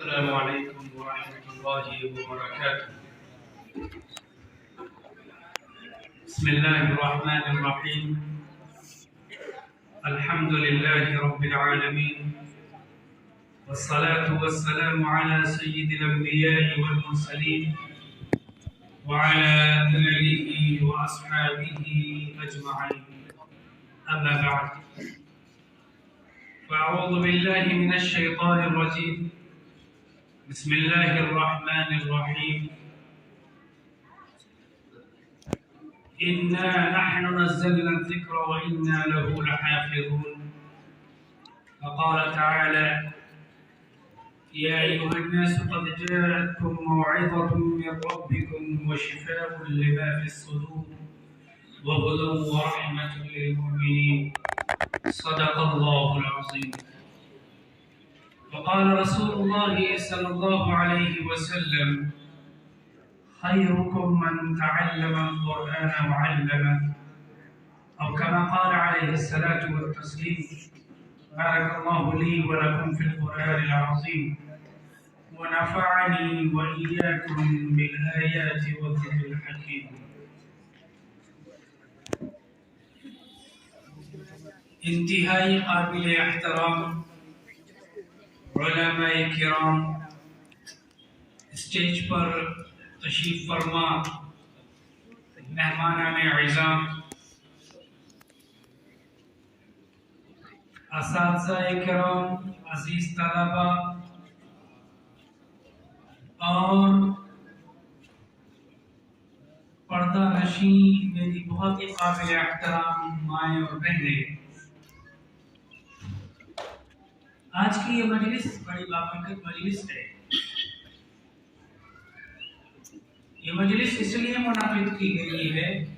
السلام عليكم ورحمة الله وبركاته. بسم الله الرحمن الرحيم. الحمد لله رب العالمين، والصلاة والسلام على سيد الأنبياء والمرسلين وعلى آله وأصحابه أجمعين. أما بعد، فأعوذ بالله من الشيطان الرجيم. بسم الله الرحمن الرحيم. إنا نحن نزلنا الذكر وإنا له لحافظون. فقال تعالى: يا أيها الناس قد جاءتكم موعظة من ربكم وشفاء لما في الصدور وهدى ورحمة للمؤمنين. صدق الله العظيم. وقال رسول الله صلى الله عليه وسلم: خيركم من تعلم القرآن وعلمه، أو كما قال عليه الصلاة والتسليم. بارك الله لي ولكم في القرآن العظيم، ونفعني وإياكم بالآيات والذكر الحكيم. انتہائی قابل احترام علماء کرام، اسٹیج پر تشریف فرما مہمانان اعزام، اساتذہ کرام، عزیز طلبہ اور پردہ نشین میری بہت ہی قابل احترام مائیں اور بہنیں، آج کی یہ مجلس بڑی بابرکت مجلس ہے۔ یہ مجلس اس لیے منعقد کی گئی ہے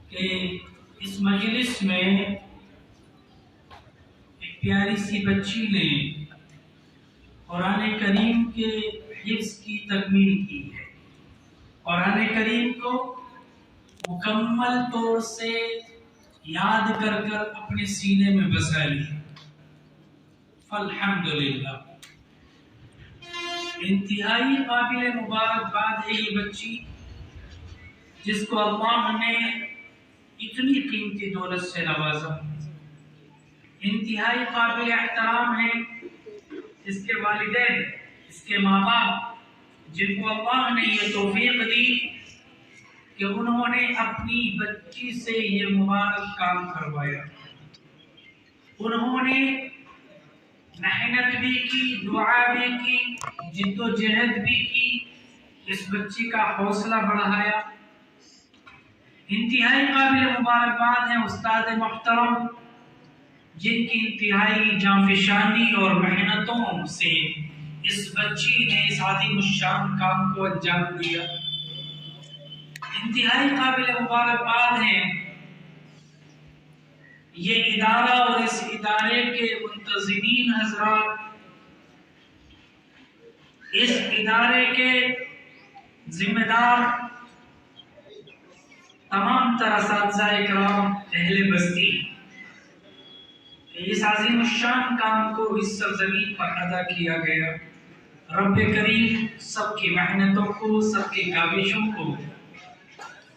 کہ اس مجلس میں ایک پیاری سی بچی نے قرآن کریم کے حفظ کی تکمیل کی ہے، قرآن کریم کو مکمل طور سے یاد کر کر اپنے سینے میں بسا لی۔ الحمدللہ، انتہائی قابل مبارکباد ہے یہ بچی، جس کو اللہ نے اتنی قیمتی دولت سے نوازا۔ انتہائی قابل احترام ہے اس کے والدین، اس کے ماں باپ، جن کو اللہ نے یہ توفیق دی کہ انہوں نے اپنی بچی سے یہ مبارک کام کروایا۔ انہوں نے محنت بھی کی، دعا بھی کی، جد و جہد بھی کی، اس بچی کا حوصلہ بڑھایا۔ انتہائی قابل مبارکباد ہیں استاد محترم، جن کی انتہائی جانفشانی اور محنتوں سے اس بچی نے اس عظیم الشان کام کو انجام دیا۔ انتہائی قابل مبارکباد ہیں یہ ادارہ اور اس ادارے کے منتظمین حضرات، اس ادارے کے ذمہ دار تمام تر اساتذہ کرام، اہل بستی، اس عظیم الشان کام کو اس سرزمین پر ادا کیا گیا۔ رب کریم سب کی محنتوں کو، سب کی کاوشوں کو،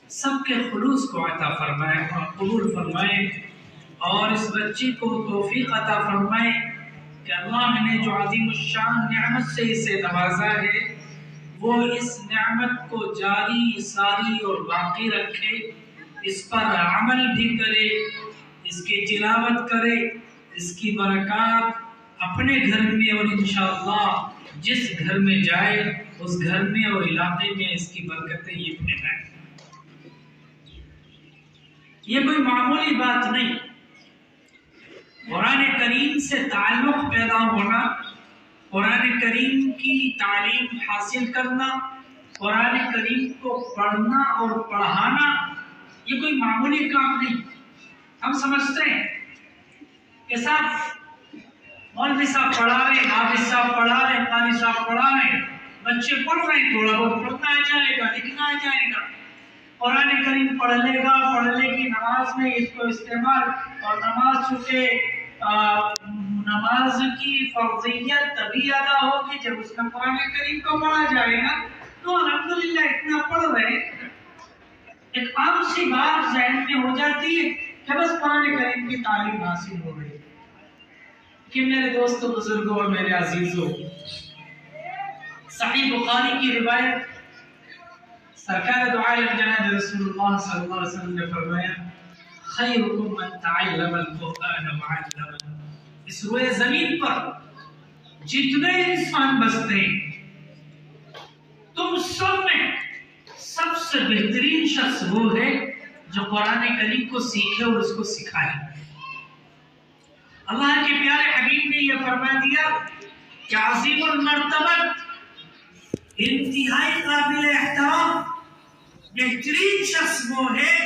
سب کے خلوص کو عطا فرمائے اور قبول فرمائے، اور اس بچی کو توفیق عطا فرمائے کہ اللہ نے جو عظیم الشان نعمت سے اسے نوازا ہے، وہ اس نعمت کو جاری ساری اور باقی رکھے، اس پر عمل بھی کرے، اس کی تلاوت کرے، اس کی برکات اپنے گھر میں اور انشاءاللہ جس گھر میں جائے اس گھر میں اور علاقے میں اس کی برکتیں یہ پھیلائیں۔ یہ کوئی معمولی بات نہیں، قرآن کریم سے تعلق پیدا ہونا، قرآن کریم کی تعلیم حاصل کرنا، قرآن کریم کو پڑھنا اور پڑھانا، یہ کوئی معمولی کام نہیں۔ ہم سمجھتے ہیں کہ صاحب مولوی صاحب پڑھا رہے ہیں، حافظ صاحب پڑھا رہے ہیں، قاری صاحب پڑھا رہے ہیں، بچے پڑھ رہے ہیں، تھوڑا بہت پڑھنا آ جائے گا، لکھنا آ جائے گا، قرآن کریم پڑھ لے گا، پڑھ لے گی، نماز میں اس کو استعمال، اور نماز چونکہ نماز کی فرضیت تبھی ادا ہوگی جب اس میں قرآن کریم کو پڑھا جائے گا. تو الحمدللہ اتنا پڑھ رہے ایک عام سی بات ذہن میں ہو جاتی ہے کہ بس قرآن کریم کی تعلیم حاصل ہو گئی. کہ میرے دوستو بزرگوں اور میرے عزیزوں، صحیح بخاری کی روایت، سرکار دو عالم جناب رسول اللہ صلی اللہ علیہ وسلم نے فرمایا خیرکم من تعلم القرآن وعلمہ. اس روئے زمین پر جتنے انسان بستے ہیں تم سب میں سب سے بہترین شخص وہ ہے جو قرآن کریم کو سیکھے اور اس کو سکھائے. اللہ کے پیارے حبیب نے یہ فرما دیا کہ عظیم المرتبت، انتہائی قابل احترام، بہترین شخص وہ ہے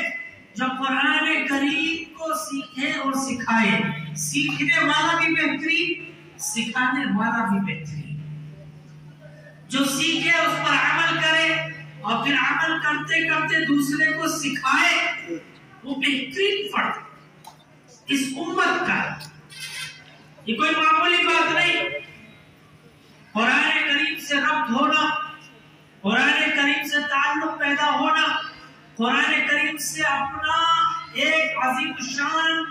جو قرآن کریم کو سیکھے اور سکھائے. سیکھنے والا بھی بہترین، سکھانے والا بھی بہترین. جو سیکھے اس پر عمل کرے اور پھر عمل کرتے کرتے دوسرے کو سکھائے، وہ بہترین فرد اس امت کا. یہ کوئی معمولی بات نہیں. قرآن کریم سے ربط ہونا، قرآن کریم سے تعلق پیدا ہونا، قرآن کریم سے اپنا ایک عظیم شان